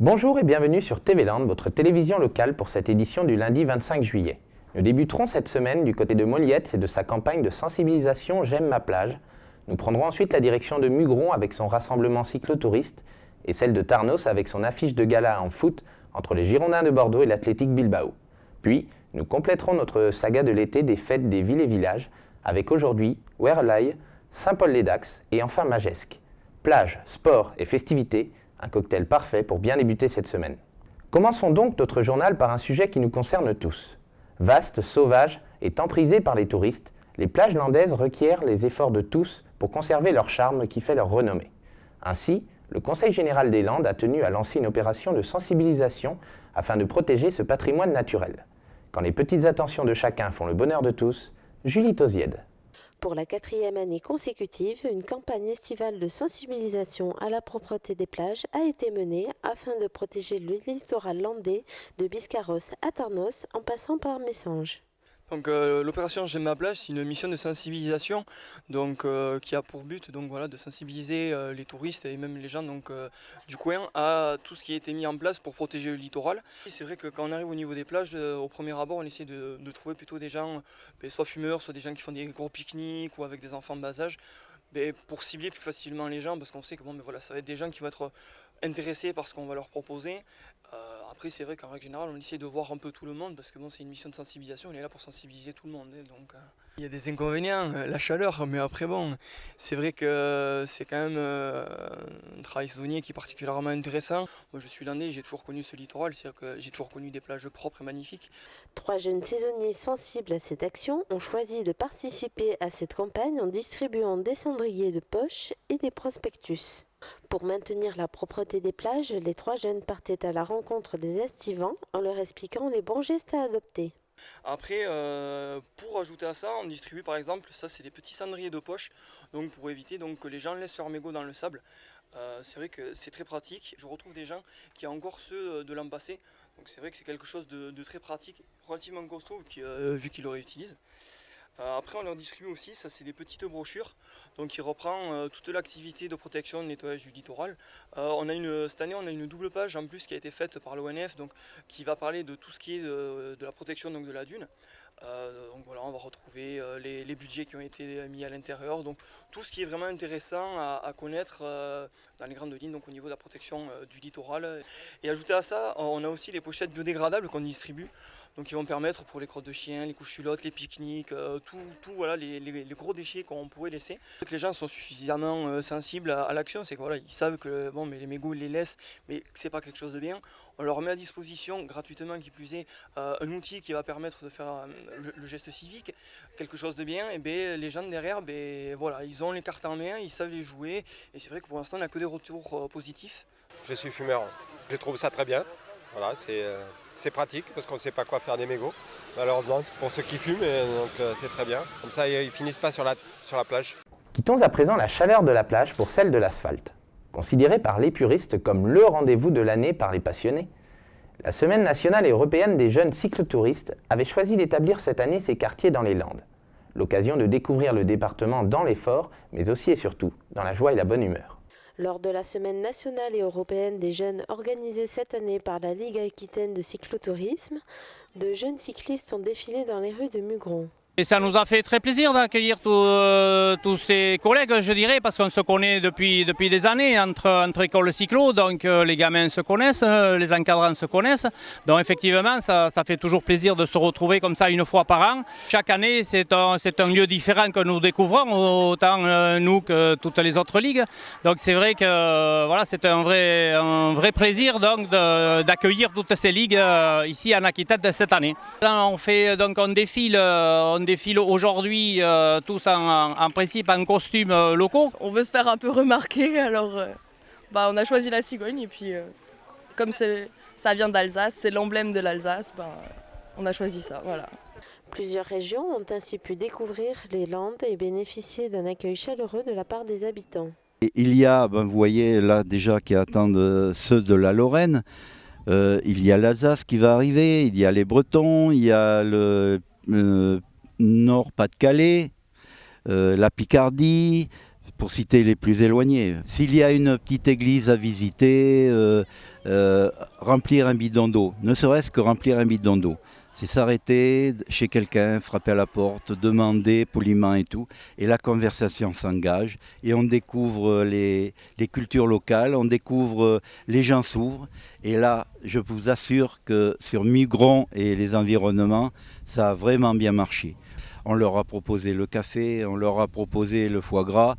Bonjour et bienvenue sur TV Land, votre télévision locale pour cette édition du lundi 25 juillet. Nous débuterons cette semaine du côté de Molietz et de sa campagne de sensibilisation J'aime ma plage. Nous prendrons ensuite la direction de Mugron avec son rassemblement cyclotouristes et celle de Tarnos avec son affiche de gala en foot entre les Girondins de Bordeaux et l'Athletic Bilbao. Puis, nous compléterons notre saga de l'été des fêtes des villes et villages avec aujourd'hui Werlaï, Saint-Paul-les-Dax et enfin Magesque. Plage, sport et festivités, un cocktail parfait pour bien débuter cette semaine. Commençons donc notre journal par un sujet qui nous concerne tous. Vastes, sauvages et tant prisées par les touristes, les plages landaises requièrent les efforts de tous pour conserver leur charme qui fait leur renommée. Ainsi, le Conseil général des Landes a tenu à lancer une opération de sensibilisation afin de protéger ce patrimoine naturel. Quand les petites attentions de chacun font le bonheur de tous, Julie Tauziède. Pour la 4e année consécutive, une campagne estivale de sensibilisation à la propreté des plages a été menée afin de protéger le littoral landais de Biscarrosse à Tarnos en passant par Messanges. Donc l'opération J'aime ma plage, c'est une mission de sensibilisation qui a pour but de sensibiliser les touristes et même les gens du coin à tout ce qui a été mis en place pour protéger le littoral. C'est vrai que quand on arrive au niveau des plages, au premier abord on essaie de trouver plutôt des gens soit fumeurs, soit des gens qui font des gros pique-niques ou avec des enfants de bas âge, pour cibler plus facilement les gens parce qu'on sait que ça va être des gens qui vont être intéressés par ce qu'on va leur proposer. Après c'est vrai qu'en règle générale on essaie de voir un peu tout le monde parce que c'est une mission de sensibilisation, on est là pour sensibiliser tout le monde. Il y a des inconvénients, la chaleur, mais après c'est vrai que c'est quand même un travail saisonnier qui est particulièrement intéressant. Moi je suis landais, j'ai toujours connu ce littoral, c'est-à-dire que j'ai toujours connu des plages propres et magnifiques. 3 jeunes saisonniers sensibles à cette action ont choisi de participer à cette campagne en distribuant des cendriers de poche et des prospectus. Pour maintenir la propreté des plages, les 3 jeunes partaient à la rencontre des estivants en leur expliquant les bons gestes à adopter. Après, pour ajouter à ça, on distribue par exemple, ça c'est des petits cendriers de poche, donc pour éviter que les gens laissent leurs mégots dans le sable. C'est vrai que c'est très pratique. Je retrouve des gens qui ont encore ceux de l'an passé, donc c'est vrai que c'est quelque chose de très pratique, relativement costaud vu qu'ils le réutilisent. Après on leur distribue aussi, ça c'est des petites brochures, donc qui reprend toute l'activité de protection de nettoyage du littoral. Cette année on a une double page en plus qui a été faite par l'ONF, qui va parler de tout ce qui est de la protection de la dune. On va retrouver les budgets qui ont été mis à l'intérieur, donc tout ce qui est vraiment intéressant à connaître dans les grandes lignes au niveau de la protection du littoral. Et ajouté à ça, on a aussi des pochettes biodégradables qu'on distribue. Donc ils vont permettre pour les crottes de chien, les couches culottes, les pique-niques, les gros déchets qu'on pourrait laisser. Que les gens sont suffisamment sensibles à l'action, c'est qu'ils savent que mais les mégots ils les laissent, mais que c'est pas quelque chose de bien. On leur met à disposition gratuitement, qui plus est, un outil qui va permettre de faire le geste civique, quelque chose de bien. Et les gens derrière, ils ont les cartes en main, ils savent les jouer. Et c'est vrai que pour l'instant on n'a que des retours positifs. Je suis fumeur, je trouve ça très bien. Voilà, c'est pratique parce qu'on ne sait pas quoi faire des mégots. Malheureusement, pour ceux qui fument, c'est très bien. Comme ça, ils finissent pas sur la plage. Quittons à présent la chaleur de la plage pour celle de l'asphalte. Considérée par les puristes comme le rendez-vous de l'année par les passionnés, la Semaine nationale et européenne des jeunes cyclotouristes avait choisi d'établir cette année ses quartiers dans les Landes. L'occasion de découvrir le département dans l'effort, mais aussi et surtout dans la joie et la bonne humeur. Lors de la Semaine nationale et européenne des jeunes organisée cette année par la Ligue aquitaine de cyclotourisme, de jeunes cyclistes ont défilé dans les rues de Mugron. Et ça nous a fait très plaisir d'accueillir tous ces collègues, je dirais, parce qu'on se connaît depuis des années entre écoles cyclo, donc les gamins se connaissent, les encadrants se connaissent. Donc effectivement, ça fait toujours plaisir de se retrouver comme ça une fois par an. Chaque année, c'est un lieu différent que nous découvrons, autant nous que toutes les autres ligues. Donc c'est vrai que c'est un vrai plaisir d'accueillir toutes ces ligues ici en Aquitaine cette année. Là, on fait donc on défile aujourd'hui tous en principe en costumes locaux. On veut se faire un peu remarquer, alors on a choisi la cigogne et puis comme ça vient d'Alsace, c'est l'emblème de l'Alsace, on a choisi ça, voilà. Plusieurs régions ont ainsi pu découvrir les Landes et bénéficier d'un accueil chaleureux de la part des habitants. Et il y a, vous voyez là déjà qui attendent ceux de la Lorraine, il y a l'Alsace qui va arriver, il y a les Bretons, il y a le Nord-Pas-de-Calais, la Picardie, pour citer les plus éloignés. S'il y a une petite église à visiter, remplir un bidon d'eau, ne serait-ce que remplir un bidon d'eau. C'est s'arrêter chez quelqu'un, frapper à la porte, demander poliment et tout. Et la conversation s'engage et on découvre les cultures locales, on découvre, les gens s'ouvrent. Et là, je vous assure que sur Mugron et les environnements, ça a vraiment bien marché. On leur a proposé le café, on leur a proposé le foie gras.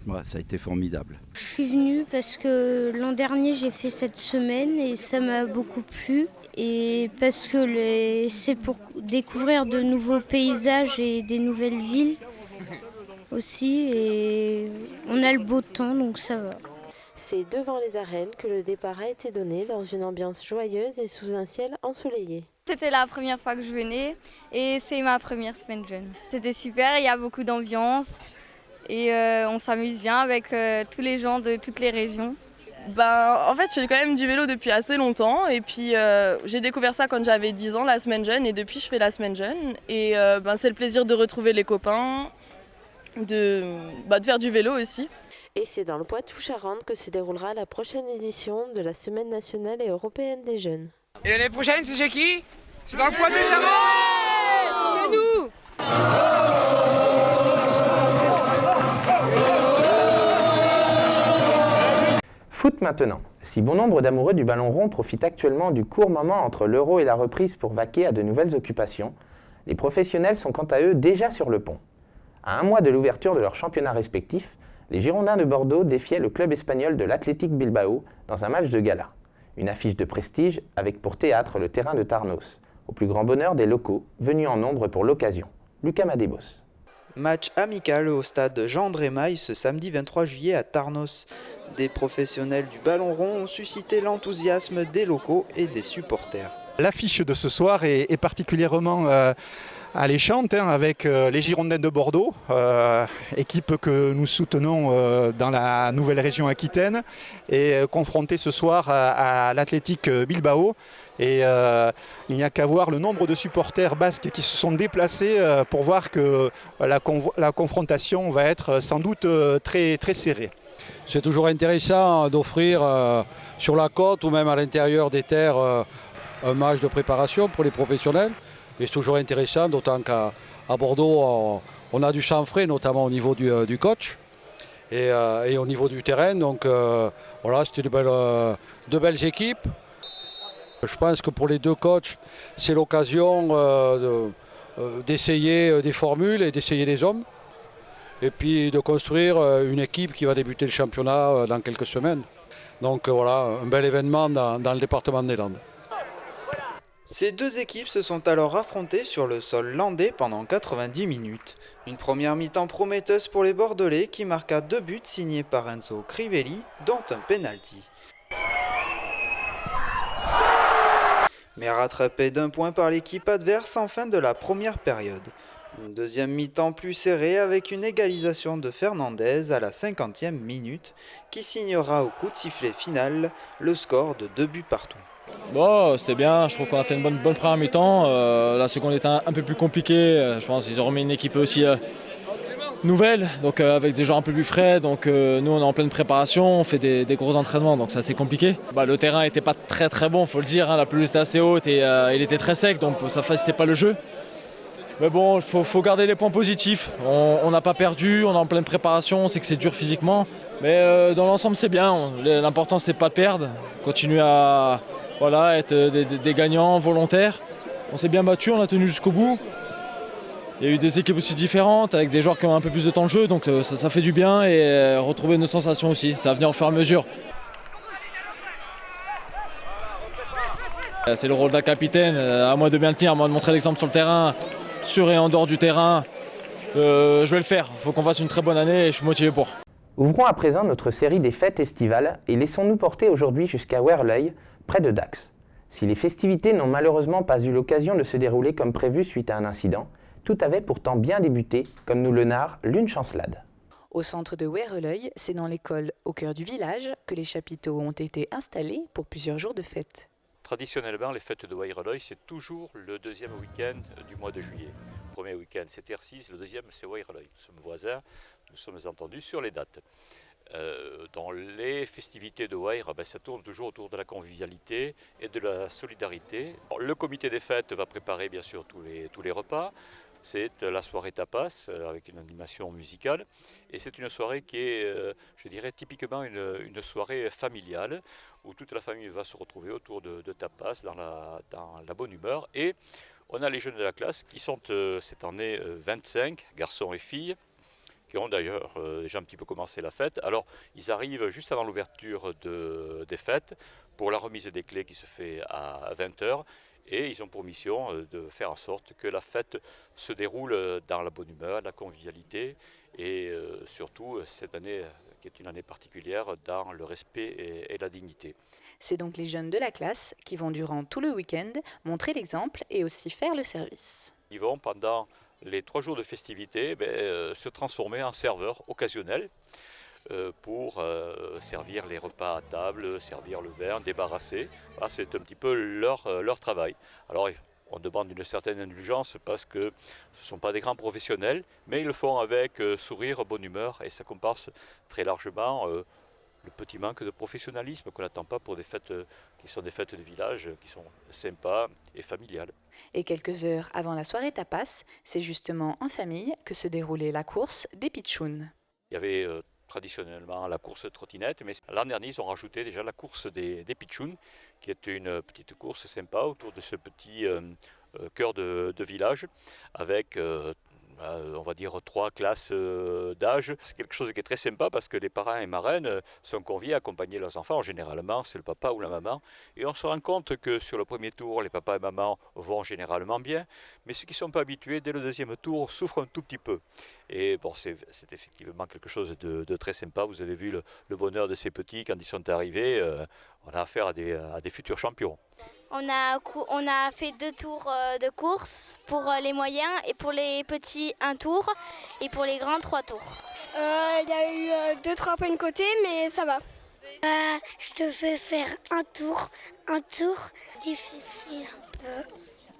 Ouais, ça a été formidable. Je suis venue parce que l'an dernier j'ai fait cette semaine et ça m'a beaucoup plu. Et parce que c'est pour découvrir de nouveaux paysages et des nouvelles villes aussi. Et on a le beau temps donc ça va. C'est devant les arènes que le départ a été donné dans une ambiance joyeuse et sous un ciel ensoleillé. C'était la première fois que je venais et c'est ma première semaine jeune. C'était super, il y a beaucoup d'ambiance et on s'amuse bien avec tous les gens de toutes les régions. En fait, je fais quand même du vélo depuis assez longtemps et puis j'ai découvert ça quand j'avais 10 ans, la semaine jeune, et depuis je fais la semaine jeune. Et c'est le plaisir de retrouver les copains, de faire du vélo aussi. Et c'est dans le Poitou-Charentes que se déroulera la prochaine édition de la Semaine nationale et européenne des jeunes. Et l'année prochaine, c'est chez qui? C'est dans le Poitou-Charentes! C'est chez nous! Foot maintenant. Si bon nombre d'amoureux du ballon rond profitent actuellement du court moment entre l'Euro et la reprise pour vaquer à de nouvelles occupations, les professionnels sont quant à eux déjà sur le pont. À un mois de l'ouverture de leur championnat respectif, les Girondins de Bordeaux défiaient le club espagnol de l'Athletic Bilbao dans un match de gala. Une affiche de prestige avec pour théâtre le terrain de Tarnos, au plus grand bonheur des locaux, venus en nombre pour l'occasion. Lucas Madébos. Match amical au stade Jean-André Maille ce samedi 23 juillet à Tarnos. Des professionnels du ballon rond ont suscité l'enthousiasme des locaux et des supporters. L'affiche de ce soir est particulièrement alléchante avec les Girondins de Bordeaux, équipe que nous soutenons dans la nouvelle région Aquitaine, et confrontés ce soir à l'Athletic Bilbao. Et il n'y a qu'à voir le nombre de supporters basques qui se sont déplacés pour voir que la confrontation va être sans doute très, très serrée. C'est toujours intéressant d'offrir sur la côte ou même à l'intérieur des terres un match de préparation pour les professionnels. Et c'est toujours intéressant, d'autant qu'à Bordeaux, on a du sang frais, notamment au niveau du coach et au niveau du terrain. Donc voilà, c'était de belles équipes. Je pense que pour les deux coachs, c'est l'occasion d'essayer des formules et d'essayer des hommes. Et puis de construire une équipe qui va débuter le championnat dans quelques semaines. Donc voilà, un bel événement dans le département des Landes. Ces deux équipes se sont alors affrontées sur le sol landais pendant 90 minutes. Une première mi-temps prometteuse pour les Bordelais qui marqua 2 buts signés par Enzo Crivelli, dont un penalty. Mais rattrapé d'un point par l'équipe adverse en fin de la première période. Une deuxième mi-temps plus serrée avec une égalisation de Fernandez à la 50e minute qui signera au coup de sifflet final le score de 2 buts partout. Bon, c'était bien, je trouve qu'on a fait une bonne première mi-temps. La seconde était un peu plus compliquée. Je pense qu'ils ont remis une équipe aussi nouvelle, donc avec des joueurs un peu plus frais. Donc nous on est en pleine préparation, on fait des gros entraînements, donc ça c'est compliqué. Le terrain n'était pas très bon, faut le dire, hein. La pelouse était assez haute et il était très sec, donc ça ne facilitait pas le jeu. Mais bon, il faut garder les points positifs. On n'a pas perdu, on est en pleine préparation, on sait que c'est dur physiquement. Mais dans l'ensemble c'est bien, l'important c'est de ne pas perdre, continuer à être des gagnants volontaires. On s'est bien battu, on a tenu jusqu'au bout. Il y a eu des équipes aussi différentes, avec des joueurs qui ont un peu plus de temps de jeu, donc ça fait du bien et retrouver nos sensations aussi, ça va venir au fur et à mesure. C'est le rôle d'un capitaine, à moi de bien le tenir, à moi de montrer l'exemple sur le terrain, sur et en dehors du terrain. Je vais le faire, il faut qu'on fasse une très bonne année et je suis motivé pour. Ouvrons à présent notre série des fêtes estivales et laissons-nous porter aujourd'hui jusqu'à Werleuil, près de Dax. Si les festivités n'ont malheureusement pas eu l'occasion de se dérouler comme prévu suite à un incident, tout avait pourtant bien débuté, comme nous le narre Lune Chancelade. Au centre de Werleuil, c'est dans l'école au cœur du village que les chapiteaux ont été installés pour plusieurs jours de fête. Traditionnellement, les fêtes de Werleuil, c'est toujours le deuxième week-end du mois de juillet. Le premier week-end, c'est Tercis, le deuxième, c'est Werleuil. Nous sommes voisins, nous sommes entendus sur les dates. Dans les festivités de Wayre, ça tourne toujours autour de la convivialité et de la solidarité. Alors, le comité des fêtes va préparer bien sûr tous les repas. C'est la soirée tapas avec une animation musicale et c'est une soirée qui est, je dirais, typiquement une soirée familiale où toute la famille va se retrouver autour de tapas dans la bonne humeur. Et on a les jeunes de la classe qui sont cette année 25, garçons et filles, qui ont d'ailleurs déjà un petit peu commencé la fête. Alors ils arrivent juste avant l'ouverture des fêtes pour la remise des clés qui se fait à 20h. Et ils ont pour mission de faire en sorte que la fête se déroule dans la bonne humeur, la convivialité et surtout cette année qui est une année particulière dans le respect et la dignité. C'est donc les jeunes de la classe qui vont durant tout le week-end montrer l'exemple et aussi faire le service. Ils vont pendant les 3 jours de festivités se transformer en serveurs occasionnels pour servir les repas à table, servir le vin, débarrasser. Voilà, c'est un petit peu leur travail. Alors on demande une certaine indulgence parce que ce ne sont pas des grands professionnels, mais ils le font avec sourire, bonne humeur et ça compense très largement le petit manque de professionnalisme qu'on n'attend pas pour des fêtes qui sont des fêtes de village, qui sont sympas et familiales. Et quelques heures avant la soirée tapas, c'est justement en famille que se déroulait la course des pitchouns. Il y avait traditionnellement la course trottinette, mais l'an dernier ils ont rajouté déjà la course des pitchouns, qui est une petite course sympa autour de ce petit cœur de village, avec on va dire 3 classes d'âge. C'est quelque chose qui est très sympa parce que les parrains et marraines sont conviés à accompagner leurs enfants. Généralement, c'est le papa ou la maman. Et on se rend compte que sur le premier tour, les papas et mamans vont généralement bien. Mais ceux qui ne sont pas habitués, dès le deuxième tour, souffrent un tout petit peu. Et bon, c'est effectivement quelque chose de très sympa. Vous avez vu le bonheur de ces petits quand ils sont arrivés. On a affaire à des futurs champions. On a fait 2 tours de course pour les moyens et pour les petits 1 tour et pour les grands 3 tours. Il y a eu 2-3 points de côté mais ça va. Je devais faire un tour difficile un peu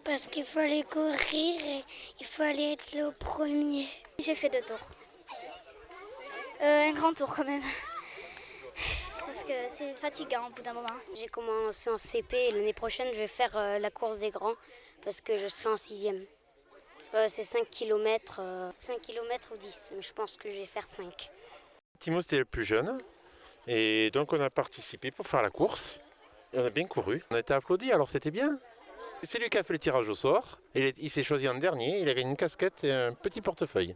parce qu'il fallait courir et il fallait être le premier. J'ai fait 2 tours. Un grand tour quand même. Parce que c'est fatigant au bout d'un moment. J'ai commencé en CP et l'année prochaine je vais faire la course des grands parce que je serai en 6e. C'est 5 km, 5 km ou 10, mais je pense que je vais faire 5. Timo c'était le plus jeune et donc on a participé pour faire la course. Et on a bien couru, on a été applaudis alors c'était bien. C'est lui qui a fait le tirage au sort, il s'est choisi en dernier, il a gagné une casquette et un petit portefeuille.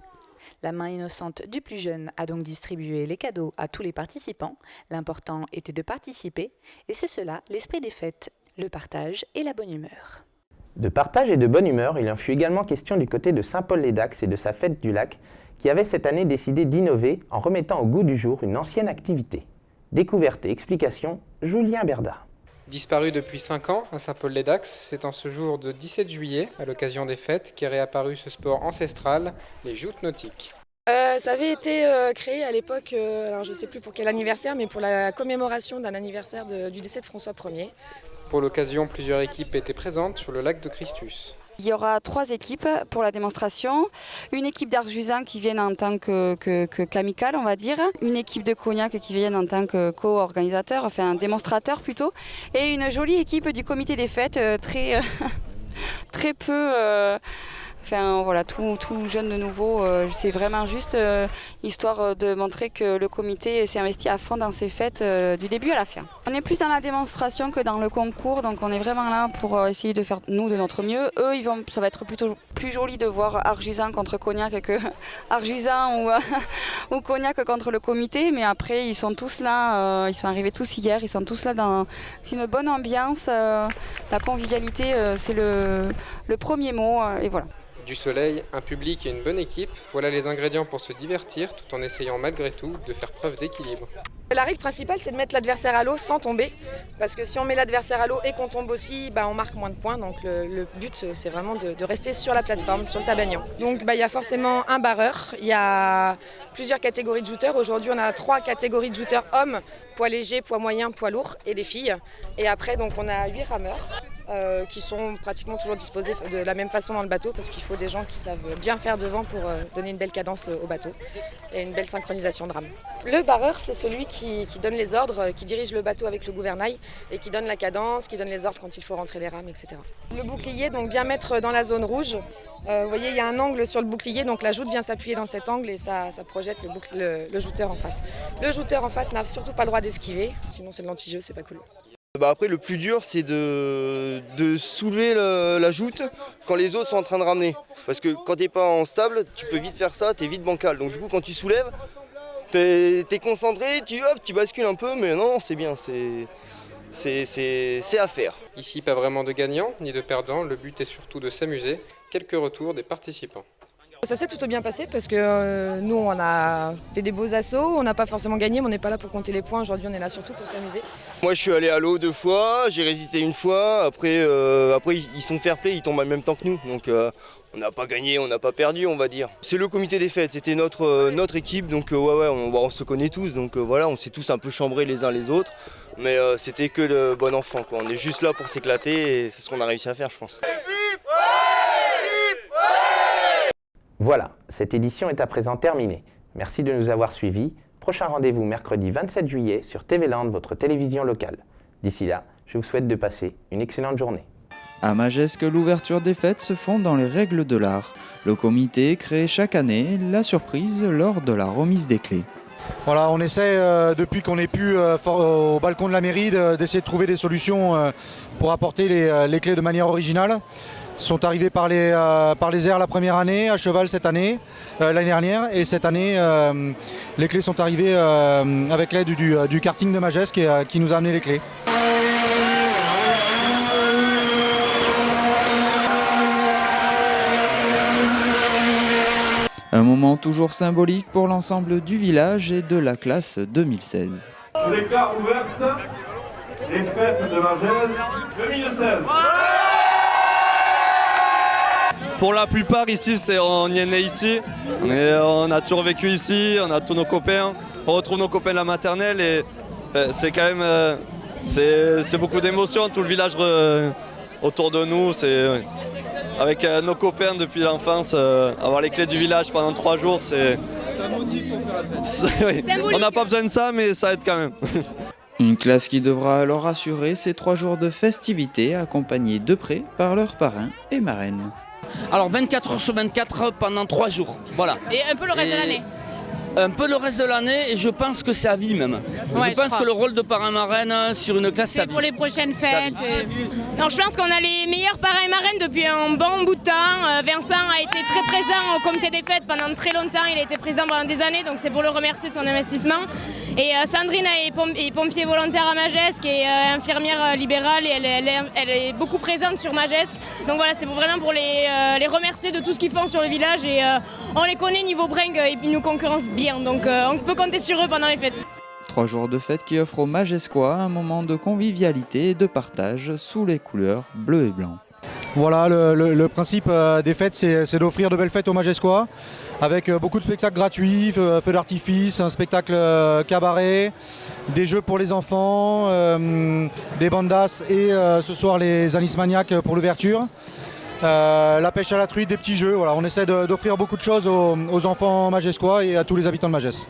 La main innocente du plus jeune a donc distribué les cadeaux à tous les participants. L'important était de participer et c'est cela l'esprit des fêtes, le partage et la bonne humeur. De partage et de bonne humeur, il en fut également question du côté de Saint-Paul-les-Dax et de sa fête du lac, qui avait cette année décidé d'innover en remettant au goût du jour une ancienne activité. Découverte et explication, Julien Berda. Disparu depuis 5 ans à Saint-Paul-les-Dax, c'est en ce jour de 17 juillet, à l'occasion des fêtes, qu'est réapparu ce sport ancestral, les joutes nautiques. Ça avait été créé à l'époque, alors je ne sais plus pour quel anniversaire, mais pour la commémoration d'un anniversaire du décès de François Ier. Pour l'occasion, plusieurs équipes étaient présentes sur le lac de Christus. Il y aura 3 équipes pour la démonstration. Une équipe d'Arjusans qui viennent en tant qu'amicale, on va dire. Une équipe de Cognac qui viennent en tant que co-organisateur, enfin démonstrateur plutôt. Et une jolie équipe du comité des fêtes, très peu... Enfin voilà, tout jeune de nouveau, c'est vraiment juste histoire de montrer que le comité s'est investi à fond dans ces fêtes du début à la fin. On est plus dans la démonstration que dans le concours, donc on est vraiment là pour essayer de faire nous de notre mieux. Eux, ça va être plutôt plus joli de voir Arjusans contre Cognac que Arjusans ou Cognac contre le comité, mais après ils sont tous là, ils sont arrivés tous hier, ils sont tous là dans une bonne ambiance. La convivialité, c'est le premier mot, et voilà. Du soleil, un public et une bonne équipe, voilà les ingrédients pour se divertir tout en essayant malgré tout de faire preuve d'équilibre. La règle principale, c'est de mettre l'adversaire à l'eau sans tomber, parce que si on met l'adversaire à l'eau et qu'on tombe aussi, on marque moins de points, donc le but c'est vraiment de rester sur la plateforme, sur le tabagnan. Donc il y a forcément un barreur, il y a plusieurs catégories de jouteurs, aujourd'hui on a 3 catégories de jouteurs hommes, poids léger, poids moyen, poids lourd et des filles, et après donc on a 8 rameurs. qui sont pratiquement toujours disposés de la même façon dans le bateau parce qu'il faut des gens qui savent bien faire devant pour donner une belle cadence au bateau et une belle synchronisation de rame. Le barreur, c'est celui qui donne les ordres, qui dirige le bateau avec le gouvernail et qui donne la cadence, qui donne les ordres quand il faut rentrer les rames, etc. Le bouclier, donc bien mettre dans la zone rouge. Vous voyez, il y a un angle sur le bouclier, donc la joute vient s'appuyer dans cet angle et ça projette le jouteur en face. Le jouteur en face n'a surtout pas le droit d'esquiver, sinon c'est de l'anti-jeu, c'est pas cool. Après, le plus dur, c'est de soulever la joute quand les autres sont en train de ramener. Parce que quand tu n'es pas en stable, tu peux vite faire ça, tu es vite bancal. Donc du coup, quand tu soulèves, tu es concentré, tu bascules un peu, mais non, c'est bien, c'est à faire. Ici, pas vraiment de gagnant ni de perdant, le but est surtout de s'amuser. Quelques retours des participants. Ça s'est plutôt bien passé parce que nous on a fait des beaux assauts, on n'a pas forcément gagné mais on n'est pas là pour compter les points, aujourd'hui on est là surtout pour s'amuser. Moi je suis allé à l'eau 2 fois, j'ai résisté 1 fois, après ils sont fair play, ils tombent en même temps que nous, donc on n'a pas gagné, on n'a pas perdu on va dire. C'est le comité des fêtes, c'était notre équipe, donc on se connaît tous, donc voilà, on s'est tous un peu chambrés les uns les autres, mais c'était que le bon enfant, quoi. On est juste là pour s'éclater et c'est ce qu'on a réussi à faire je pense. Voilà, cette édition est à présent terminée. Merci de nous avoir suivis. Prochain rendez-vous mercredi 27 juillet sur TV Land, votre télévision locale. D'ici là, je vous souhaite de passer une excellente journée. À Magesque, l'ouverture des fêtes se font dans les règles de l'art. Le comité crée chaque année la surprise lors de la remise des clés. Voilà, on essaie depuis qu'on est pu au balcon de la mairie d'essayer de trouver des solutions pour apporter les clés de manière originale. Sont arrivés par les airs la première année, à cheval cette année, l'année dernière, et cette année les clés sont arrivées avec l'aide du karting de Magesque qui nous a amené les clés. Un moment toujours symbolique pour l'ensemble du village et de la classe 2016. Je déclare ouverte les fêtes de Magès 2016. Pour la plupart ici, on y est né ici, on a toujours vécu ici, on a tous nos copains, on retrouve nos copains de la maternelle et c'est quand même c'est beaucoup d'émotions, tout le village autour de nous, avec nos copains depuis l'enfance, avoir les clés du village pendant 3 jours, c'est un motif pour faire la fête. On n'a pas besoin de ça mais ça aide quand même. Une classe qui devra alors assurer ces 3 jours de festivités accompagnés de près par leurs parrains et marraines. Alors 24 heures sur 24 pendant 3 jours, voilà. Et un peu le reste de l'année. Un peu le reste de l'année et je pense que c'est à vie même. Ouais, je pense que le rôle de parrain-marraine sur une classe, c'est à vie. Pour les prochaines fêtes. Non, je pense qu'on a les meilleurs parrains et marraines depuis un bon bout de temps. Vincent a été très présent au comité des fêtes pendant très longtemps, il a été président pendant des années, donc c'est pour le remercier de son investissement. Et Sandrine est pompier volontaire à Magesque et infirmière libérale et elle est beaucoup présente sur Magesque. Donc voilà, c'est vraiment pour les remercier de tout ce qu'ils font sur le village et on les connaît niveau bringue et ils nous concurrencent bien. Donc on peut compter sur eux pendant les fêtes. 3 jours de fête qui offrent aux Magescois un moment de convivialité et de partage sous les couleurs bleu et blanc. Voilà, le principe des fêtes, c'est d'offrir de belles fêtes aux Magescois, avec beaucoup de spectacles gratuits, feux d'artifice, un spectacle cabaret, des jeux pour les enfants, des bandas et ce soir les Anis Maniaques pour l'ouverture. La pêche à la truite, des petits jeux, voilà, on essaie d'offrir beaucoup de choses aux enfants magescois et à tous les habitants de Magès.